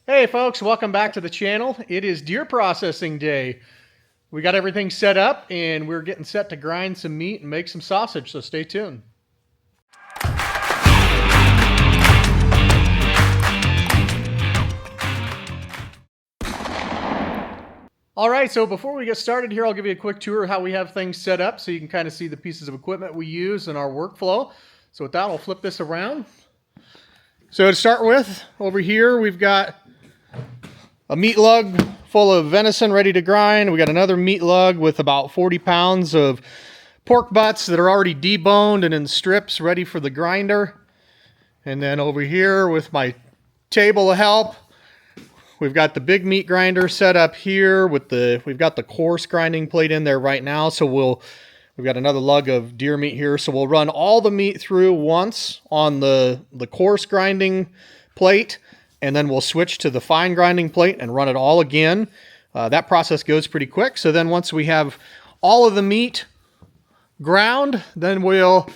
Hey folks, welcome back to the channel. It is deer processing day. We got everything set up and we're getting set to grind some meat and make some sausage, so stay tuned. All right, so before we get started here, I'll give you a quick tour of how we have things set up so you can kind of see the pieces of equipment we use in our workflow. So with that, I'll flip this around. So to start with, over here, we've got a meat lug full of venison ready to grind. We got another meat lug with about 40 pounds of pork butts that are already deboned and in strips ready for the grinder. And then over here with my table of help, we've got the big meat grinder set up here with we've got the coarse grinding plate in there right now. So we've got another lug of deer meat here. So we'll run all the meat through once on the coarse grinding plate, and then we'll switch to the fine grinding plate and run it all again. That process goes pretty quick. So then once we have all of the meat ground, then we'll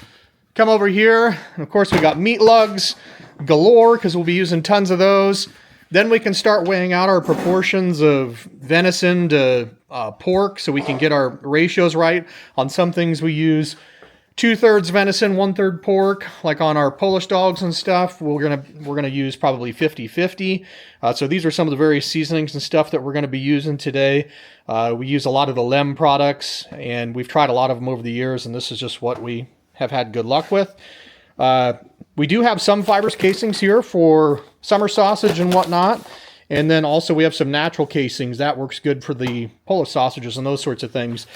come over here. And of course, we got meat lugs galore because we'll be using tons of those. Then we can start weighing out our proportions of venison to pork so we can get our ratios right. On some things we use 2/3 venison, 1/3 pork, like on our Polish dogs and stuff. We're gonna use probably 50-50. So these are some of the various seasonings and stuff that we're gonna be using today. We use a lot of the Lem products, and we've tried a lot of them over the years, and this is just what we have had good luck with. We do have some fibrous casings here for summer sausage and whatnot. And then also we have some natural casings. That works good for the Polish sausages and those sorts of things.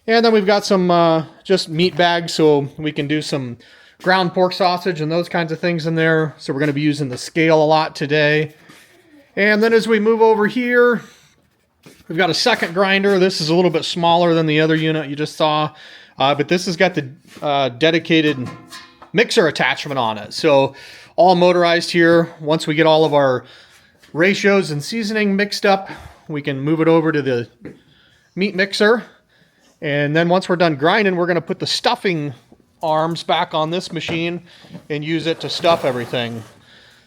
And then we've got some just meat bags so we can do some ground pork sausage and those kinds of things in there. So we're going to be using the scale a lot today. And then as we move over here, we've got a second grinder. This is a little bit smaller than the other unit you just saw. But this has got the dedicated mixer attachment on it. So all motorized here. Once we get all of our ratios and seasoning mixed up, we can move it over to the meat mixer. And then once we're done grinding, we're going to put the stuffing arms back on this machine and use it to stuff everything.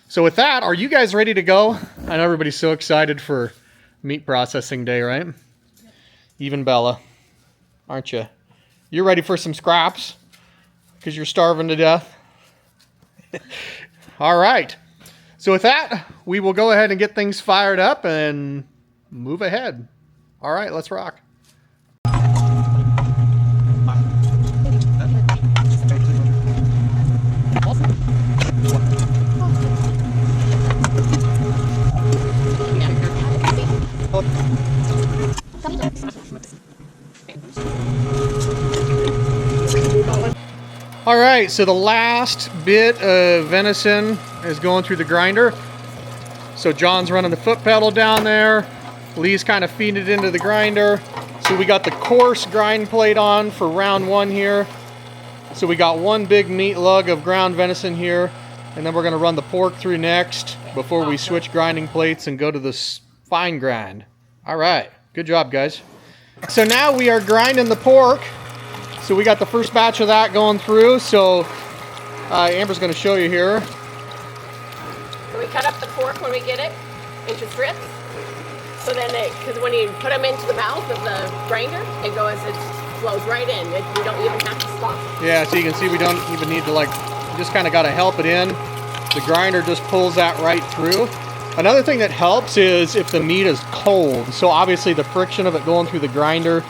So with that, are you guys ready to go? I know everybody's so excited for meat processing day, right? Even Bella, aren't you? You're ready for some scraps because you're starving to death? All right. So with that, we will go ahead and get things fired up and move ahead. All right, let's rock. All right, so the last bit of venison is going through the grinder. So John's running the foot pedal down there. Lee's kind of feeding it into the grinder. So we got the coarse grind plate on for round one here. So we got one big meat lug of ground venison here, and then we're going to run the pork through next before we switch grinding plates and go to the fine grind. All right, good job, guys. So now we are grinding the pork. So we got the first batch of that going through. So Amber's going to show you here. So we cut up the pork when we get it into strips. So then, because when you put them into the mouth of the grinder, it flows right in. You don't even have to stop. Yeah, so you can see we don't even need to just kind of got to help it in. The grinder just pulls that right through. Another thing that helps is if the meat is cold. So obviously the friction of it going through the grinder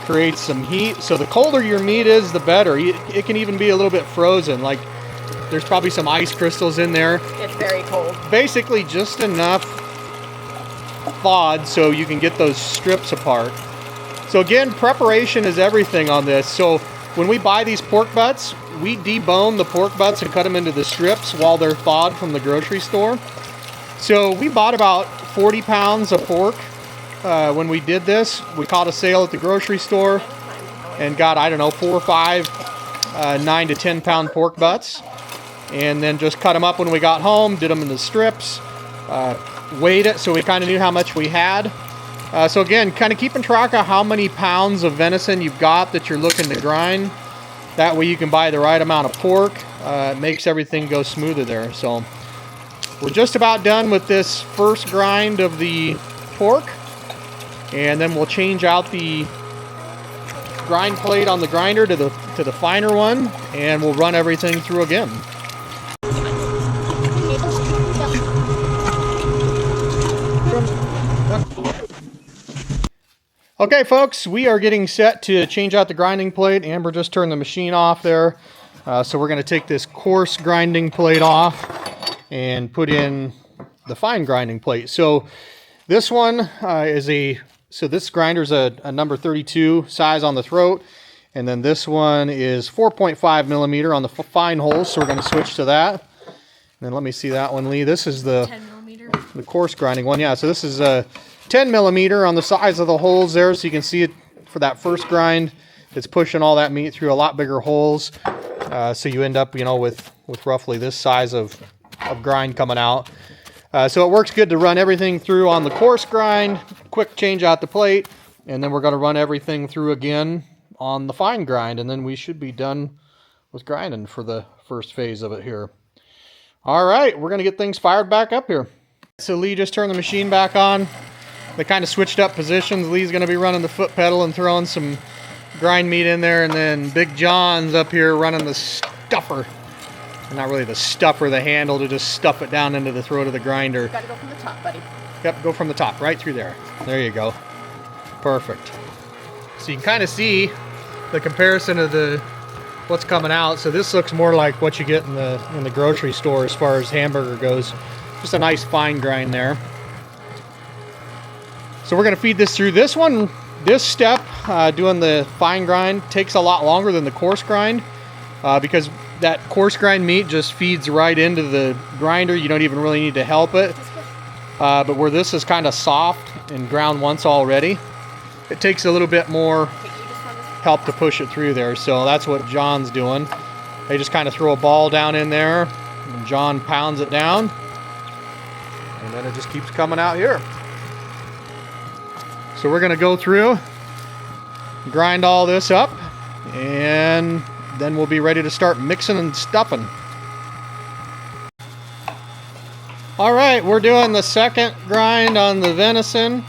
creates some heat. So the colder your meat is, the better. It can even be a little bit frozen. Like there's probably some ice crystals in there. It's very cold. Basically just enough thawed so you can get those strips apart. So again, preparation is everything on this. So when we buy these pork butts, we debone the pork butts and cut them into the strips while they're thawed from the grocery store. So we bought about 40 pounds of pork. When we did this, we caught a sale at the grocery store and got, I don't know, 4 or 5 9 to 10 pound pork butts, and then just cut them up when we got home, did them in the strips, weighed it so we kind of knew how much we had. So again, kind of keeping track of how many pounds of venison you've got that you're looking to grind. That way you can buy the right amount of pork. It makes everything go smoother there. So We're just about done with this first grind of the pork, and then we'll change out the grind plate on the grinder to the finer one, and we'll run everything through again. Okay, folks, we are getting set to change out the grinding plate. Amber just turned the machine off there. So we're going to take this coarse grinding plate off and put in the fine grinding plate. So this one this grinder's a number 32 size on the throat. And then this one is 4.5 millimeter on the fine holes. So we're going to switch to that. And then let me see that one, Lee. This is the 10 millimeter. The coarse grinding one. Yeah, so this is a 10 millimeter on the size of the holes there. So you can see it for that first grind. It's pushing all that meat through a lot bigger holes. So you end up, with roughly this size of grind coming out. So it works good to run everything through on the coarse grind, quick change out the plate, and then we're going to run everything through again on the fine grind, and then we should be done with grinding for the first phase of it here. All right, we're going to get things fired back up here. So Lee just turned the machine back on. They kind of switched up positions. Lee's going to be running the foot pedal and throwing some grind meat in there, and then Big John's up here running the stuffer. Not really the stuffer, the handle to just stuff it down into the throat of the grinder. Gotta go from the top, buddy. Yep, go from the top, right through there. There you go. Perfect. So you can kind of see the comparison of what's coming out. So this looks more like what you get in the grocery store as far as hamburger goes. Just a nice fine grind there. So we're going to feed this through. This one, this step, doing the fine grind, takes a lot longer than the coarse grind because that coarse grind meat just feeds right into the grinder. You don't even really need to help it. But where this is kind of soft and ground once already, it takes a little bit more help to push it through there. So that's what John's doing. They just kind of throw a ball down in there, and John pounds it down, and then it just keeps coming out here. So we're going to go through, grind all this up, and then we'll be ready to start mixing and stuffing. All right, we're doing the second grind on the venison.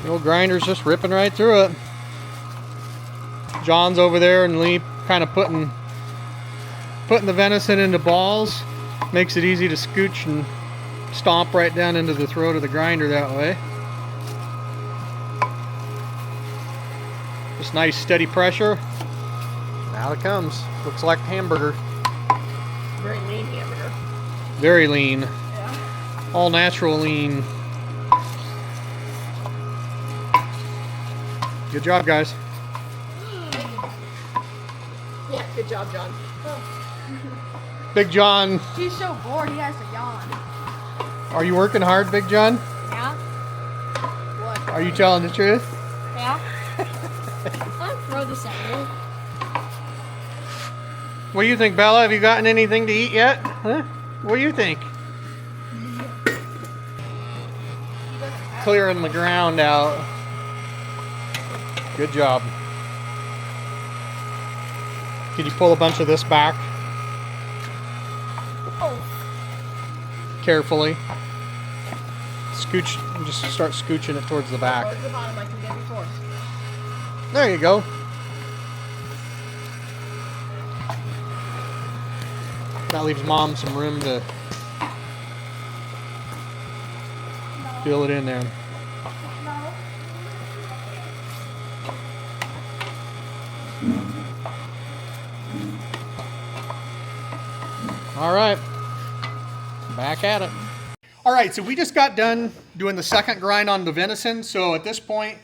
The old grinder's just ripping right through it. John's over there and Lee kind of putting the venison into balls. Makes it easy to scooch and stomp right down into the throat of the grinder that way. Just nice steady pressure. Out it comes. Looks like hamburger. Very lean hamburger. Very lean. Yeah. All natural lean. Good job, guys. Yeah, good job, John. Big John, He's so bored, he has to yawn. are you working hard, Big John? Yeah? What? Are you telling the truth? Yeah? I'll throw this at you. What do you think, Bella? Have you gotten anything to eat yet? Huh? What do you think? Clearing the ground out. Good job. Can you pull a bunch of this back? Oh. Carefully. Scooch, just start scooching it towards the back. Go to the bottom like we did before. There you go. That leaves Mom some room to fill it in there. No. All right, back at it. All right, so we just got done doing the second grind on the venison. So at this point,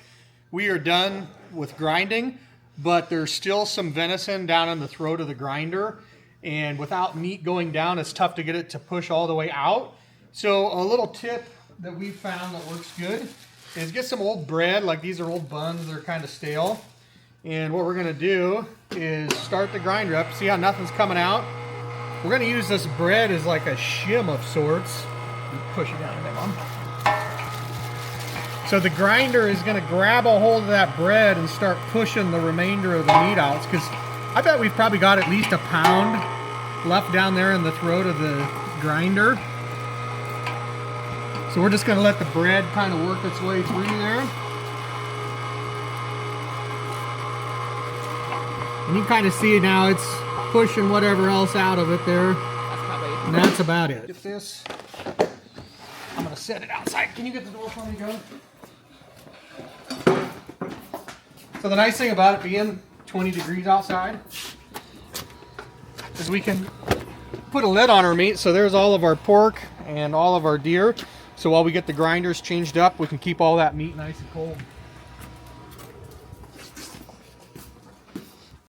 we are done with grinding, but there's still some venison down in the throat of the grinder. And without meat going down, it's tough to get it to push all the way out. So a little tip that we've found that works good is get some old bread. Like these are old buns, they're kind of stale. And what we're gonna do is start the grinder up. See how nothing's coming out? We're gonna use this bread as like a shim of sorts. Push it down there, Mom. So the grinder is gonna grab a hold of that bread and start pushing the remainder of the meat out. Because I bet we've probably got at least a pound left down there in the throat of the grinder. So we're just going to let the bread kind of work its way through there. And you can kind of see now it's pushing whatever else out of it there. That's probably. And that's about it. Get this. I'm going to set it outside. Can you get the door for me, Joe? So the nice thing about it being 20 degrees outside is we can put a lid on our meat. So there's all of our pork and all of our deer. So while we get the grinders changed up, we can keep all that meat nice and cold.